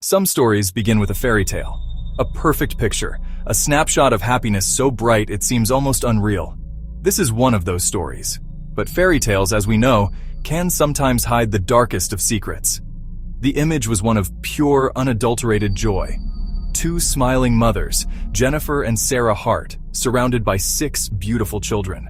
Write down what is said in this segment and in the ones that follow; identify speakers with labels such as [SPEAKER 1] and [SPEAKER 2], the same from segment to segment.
[SPEAKER 1] Some stories begin with a fairy tale, a perfect picture, a snapshot of happiness so bright it seems almost unreal. This is one of those stories. But fairy tales, as we know, can sometimes hide the darkest of secrets. The image was one of pure, unadulterated joy. Two smiling mothers, Jennifer and Sarah Hart, surrounded by 6 beautiful children.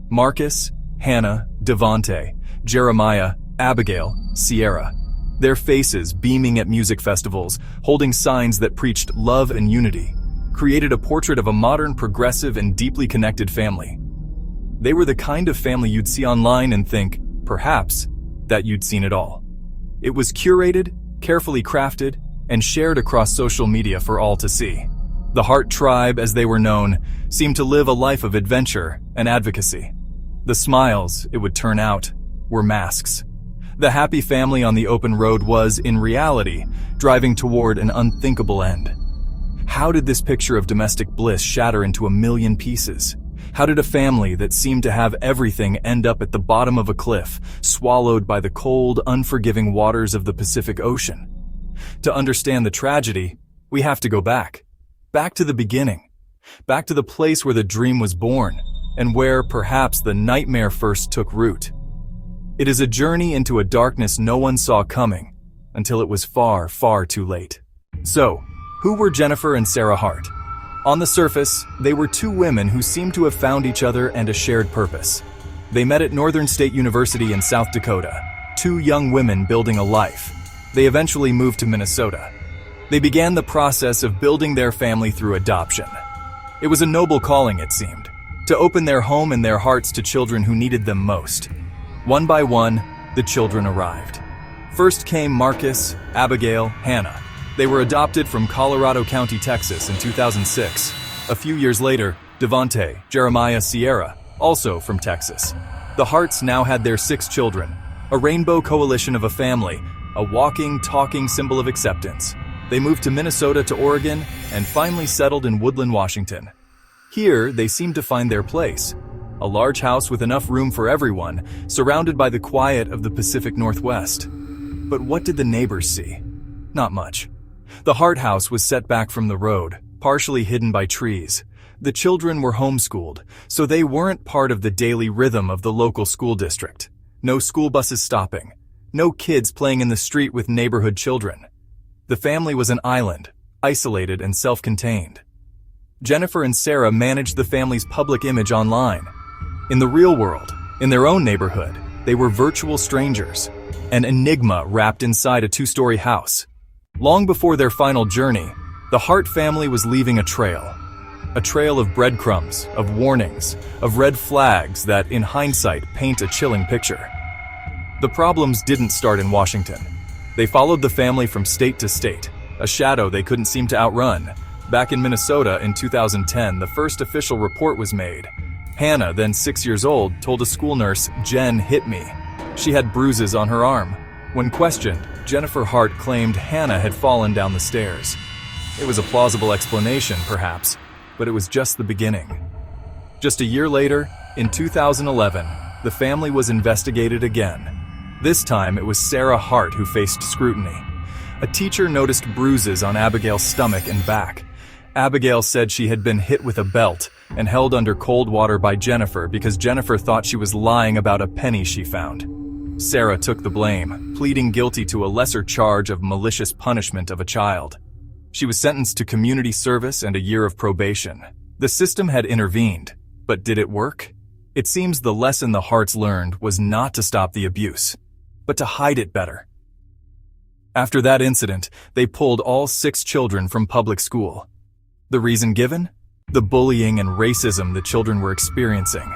[SPEAKER 1] Marcus, Hannah, Devonte, Jeremiah, Abigail, Sierra. Their faces beaming at music festivals, holding signs that preached love and unity, created a portrait of a modern, progressive, and deeply connected family. They were the kind of family you'd see online and think, perhaps, that you'd seen it all. It was curated, carefully crafted, and shared across social media for all to see. The Hart tribe, as they were known, seemed to live a life of adventure and advocacy. The smiles, it would turn out, were masks. The happy family on the open road was, in reality, driving toward an unthinkable end. How did this picture of domestic bliss shatter into a million pieces? How did a family that seemed to have everything end up at the bottom of a cliff, swallowed by the cold, unforgiving waters of the Pacific Ocean? To understand the tragedy, we have to go back. Back to the beginning. Back to the place where the dream was born, and where, perhaps, the nightmare first took root. It is a journey into a darkness no one saw coming, until it was far, far too late. So, who were Jennifer and Sarah Hart? On the surface, they were 2 women who seemed to have found each other and a shared purpose. They met at Northern State University in South Dakota, 2 young women building a life. They eventually moved to Minnesota. They began the process of building their family through adoption. It was a noble calling, it seemed, to open their home and their hearts to children who needed them most. One by one, the children arrived. First came Marcus, Abigail, Hannah. They were adopted from Colorado County, Texas in 2006. A few years later, Devonte, Jeremiah, Sierra, also from Texas. The Harts now had their 6 children, a rainbow coalition of a family, a walking, talking symbol of acceptance. They moved to Minnesota to Oregon and finally settled in Woodland, Washington. Here, they seemed to find their place. A large house with enough room for everyone, surrounded by the quiet of the Pacific Northwest. But what did the neighbors see? Not much. The Hart house was set back from the road, partially hidden by trees. The children were homeschooled, so they weren't part of the daily rhythm of the local school district. No school buses stopping. No kids playing in the street with neighborhood children. The family was an island, isolated and self-contained. Jennifer and Sarah managed the family's public image online. In the real world, in their own neighborhood, they were virtual strangers, an enigma wrapped inside a 2-story house. Long before their final journey, the Hart family was leaving a trail of breadcrumbs, of warnings, of red flags that, in hindsight, paint a chilling picture. The problems didn't start in Washington. They followed the family from state to state, a shadow they couldn't seem to outrun. Back in Minnesota in 2010, the first official report was made. Hannah, then 6 years old, told a school nurse, "Jen hit me." She had bruises on her arm. When questioned, Jennifer Hart claimed Hannah had fallen down the stairs. It was a plausible explanation, perhaps, but it was just the beginning. Just a year later, in 2011, the family was investigated again. This time, it was Sarah Hart who faced scrutiny. A teacher noticed bruises on Abigail's stomach and back. Abigail said she had been hit with a belt and held under cold water by Jennifer because Jennifer thought she was lying about a penny she found. Sarah took the blame, pleading guilty to a lesser charge of malicious punishment of a child. She was sentenced to community service and a year of probation. The system had intervened, but did it work? It seems the lesson the Harts learned was not to stop the abuse, but to hide it better. After that incident, they pulled all 6 children from public school. The reason given? The bullying and racism the children were experiencing.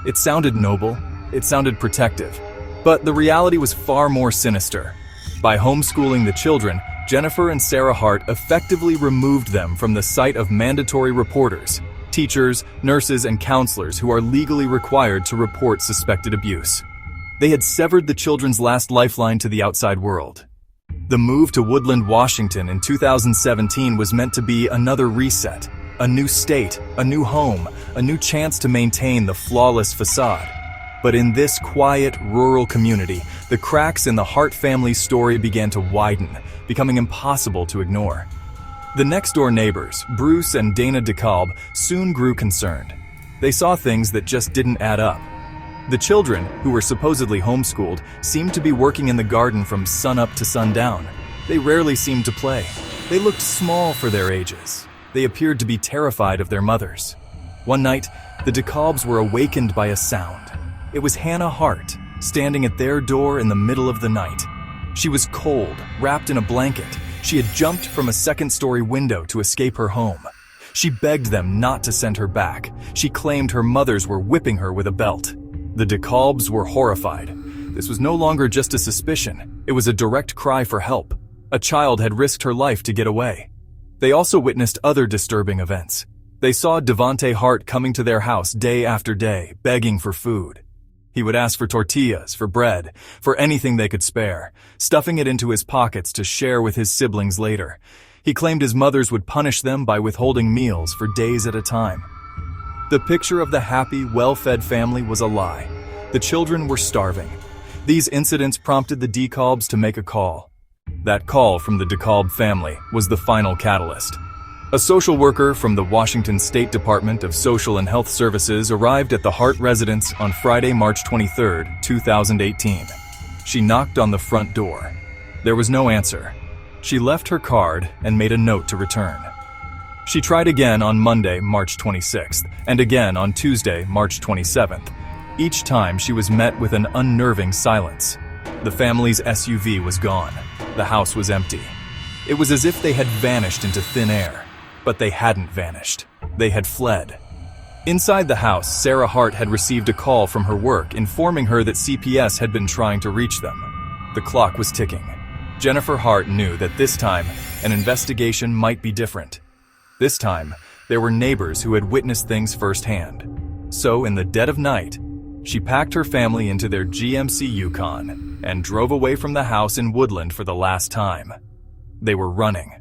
[SPEAKER 1] It sounded noble, it sounded protective, but the reality was far more sinister. By homeschooling the children, Jennifer and Sarah Hart effectively removed them from the sight of mandatory reporters, teachers, nurses, and counselors who are legally required to report suspected abuse. They had severed the children's last lifeline to the outside world. The move to Woodland, Washington in 2017 was meant to be another reset, a new state, a new home, a new chance to maintain the flawless facade. But in this quiet, rural community, the cracks in the Hart family's story began to widen, becoming impossible to ignore. The next-door neighbors, Bruce and Dana DeKalb, soon grew concerned. They saw things that just didn't add up. The children, who were supposedly homeschooled, seemed to be working in the garden from sunup to sundown. They rarely seemed to play. They looked small for their ages. They appeared to be terrified of their mothers. One night, the DeKalbs were awakened by a sound. It was Hannah Hart, standing at their door in the middle of the night. She was cold, wrapped in a blanket. She had jumped from a second-story window to escape her home. She begged them not to send her back. She claimed her mothers were whipping her with a belt. The DeKalbs were horrified. This was no longer just a suspicion. It was a direct cry for help. A child had risked her life to get away. They also witnessed other disturbing events. They saw Devonte Hart coming to their house day after day, begging for food. He would ask for tortillas, for bread, for anything they could spare, stuffing it into his pockets to share with his siblings later. He claimed his mothers would punish them by withholding meals for days at a time. The picture of the happy, well-fed family was a lie. The children were starving. These incidents prompted the DeKalbs to make a call. That call from the DeKalb family was the final catalyst. A social worker from the Washington State Department of Social and Health Services arrived at the Hart residence on Friday, March 23, 2018. She knocked on the front door. There was no answer. She left her card and made a note to return. She tried again on Monday, March 26th, and again on Tuesday, March 27th. Each time she was met with an unnerving silence. The family's SUV was gone. The house was empty. It was as if they had vanished into thin air. But they hadn't vanished. They had fled. Inside the house, Sarah Hart had received a call from her work informing her that CPS had been trying to reach them. The clock was ticking. Jennifer Hart knew that this time, an investigation might be different. This time, there were neighbors who had witnessed things firsthand. So, in the dead of night, she packed her family into their GMC Yukon and drove away from the house in Woodland for the last time. They were running.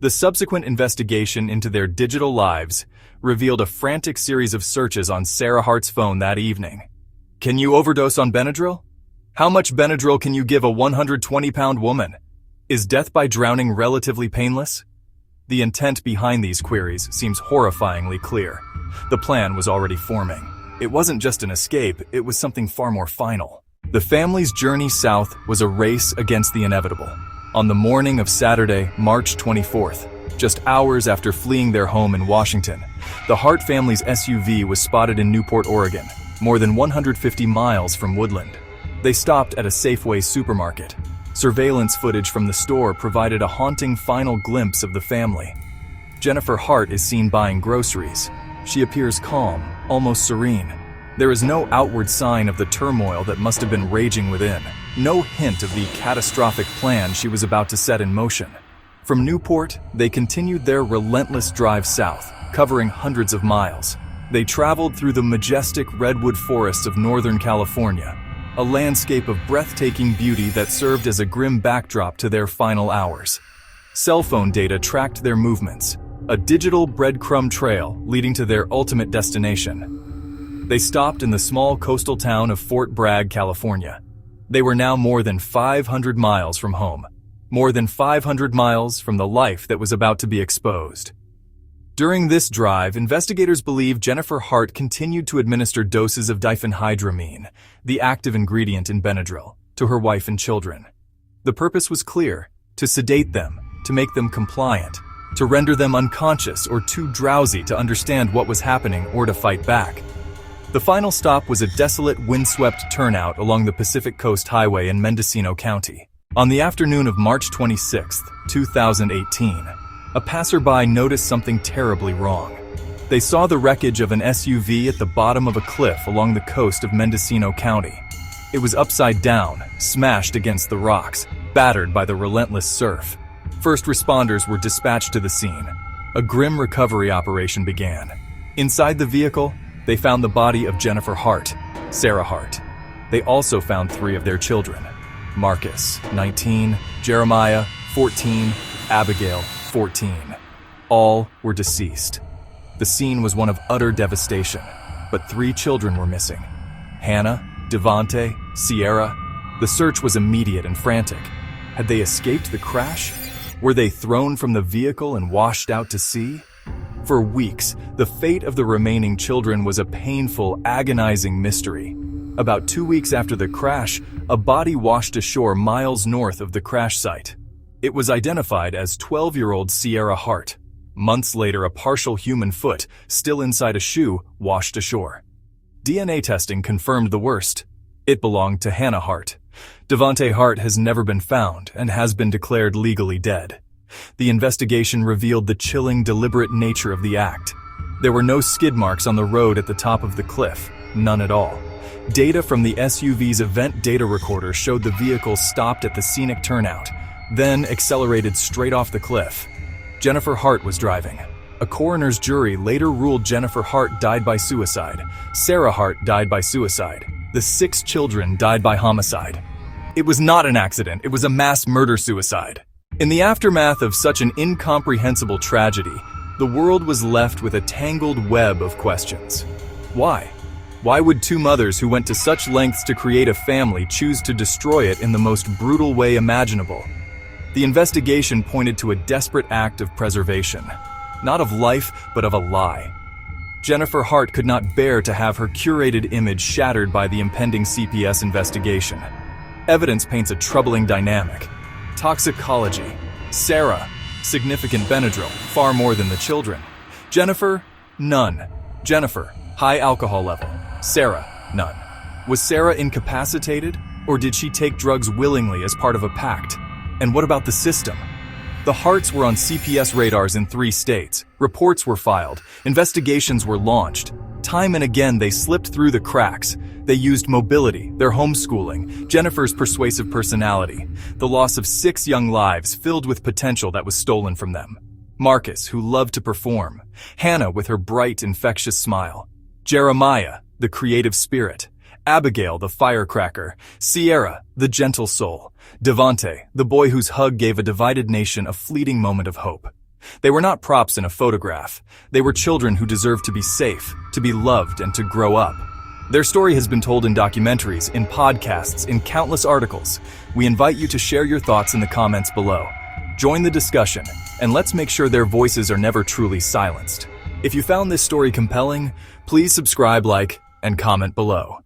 [SPEAKER 1] The subsequent investigation into their digital lives revealed a frantic series of searches on Sarah Hart's phone that evening. Can you overdose on Benadryl? How much Benadryl can you give a 120-pound woman? Is death by drowning relatively painless? The intent behind these queries seems horrifyingly clear. The plan was already forming. It wasn't just an escape, it was something far more final. The family's journey south was a race against the inevitable. On the morning of Saturday, March 24th, just hours after fleeing their home in Washington, the Hart family's SUV was spotted in Newport, Oregon, more than 150 miles from Woodland. They stopped at a Safeway supermarket. Surveillance footage from the store provided a haunting final glimpse of the family. Jennifer Hart is seen buying groceries. She appears calm, almost serene. There is no outward sign of the turmoil that must have been raging within. No hint of the catastrophic plan she was about to set in motion. From Newport, they continued their relentless drive south, covering hundreds of miles. They traveled through the majestic redwood forests of Northern California, a landscape of breathtaking beauty that served as a grim backdrop to their final hours. Cell phone data tracked their movements, a digital breadcrumb trail leading to their ultimate destination. They stopped in the small coastal town of Fort Bragg, California. They were now more than 500 miles from home, more than 500 miles from the life that was about to be exposed. During this drive, investigators believe Jennifer Hart continued to administer doses of diphenhydramine, the active ingredient in Benadryl, to her wife and children. The purpose was clear: to sedate them, to make them compliant, to render them unconscious or too drowsy to understand what was happening or to fight back. The final stop was a desolate, windswept turnout along the Pacific Coast Highway in Mendocino County. On the afternoon of March 26, 2018, a passerby noticed something terribly wrong. They saw the wreckage of an SUV at the bottom of a cliff along the coast of Mendocino County. It was upside down, smashed against the rocks, battered by the relentless surf. First responders were dispatched to the scene. A grim recovery operation began. Inside the vehicle, they found the body of Jennifer Hart, Sarah Hart. They also found 3 of their children: Marcus, 19, Jeremiah, 14, Abigail, 14. All were deceased. The scene was one of utter devastation, but 3 children were missing. Hannah, Devante, Sierra. The search was immediate and frantic. Had they escaped the crash? Were they thrown from the vehicle and washed out to sea? For weeks, the fate of the remaining children was a painful, agonizing mystery. About 2 weeks after the crash, a body washed ashore miles north of the crash site. It was identified as 12-year-old Sierra Hart. Months later, a partial human foot, still inside a shoe, washed ashore. DNA testing confirmed the worst. It belonged to Hannah Hart. Devante Hart has never been found and has been declared legally dead. The investigation revealed the chilling, deliberate nature of the act. There were no skid marks on the road at the top of the cliff, none at all. Data from the SUV's event data recorder showed the vehicle stopped at the scenic turnout, then accelerated straight off the cliff. Jennifer Hart was driving. A coroner's jury later ruled Jennifer Hart died by suicide. Sarah Hart died by suicide. The 6 children died by homicide. It was not an accident, it was a mass murder-suicide. In the aftermath of such an incomprehensible tragedy, the world was left with a tangled web of questions. Why? Why would 2 mothers who went to such lengths to create a family choose to destroy it in the most brutal way imaginable? The investigation pointed to a desperate act of preservation. Not of life, but of a lie. Jennifer Hart could not bear to have her curated image shattered by the impending CPS investigation. Evidence paints a troubling dynamic. Toxicology. Sarah, significant Benadryl, far more than the children. Jennifer, none. Jennifer, high alcohol level. Sarah, none. Was Sarah incapacitated, or did she take drugs willingly as part of a pact? And what about the system? The Harts were on CPS radars in 3 states. Reports were filed. Investigations were launched. Time and again, they slipped through the cracks. They used mobility, their homeschooling, Jennifer's persuasive personality, the loss of 6 young lives filled with potential that was stolen from them. Marcus, who loved to perform. Hannah, with her bright, infectious smile. Jeremiah, the creative spirit. Abigail, the firecracker. Sierra, the gentle soul. Devante, the boy whose hug gave a divided nation a fleeting moment of hope. They were not props in a photograph. They were children who deserved to be safe, to be loved, and to grow up. Their story has been told in documentaries, in podcasts, in countless articles. We invite you to share your thoughts in the comments below. Join the discussion, and let's make sure their voices are never truly silenced. If you found this story compelling, please subscribe, like, and comment below.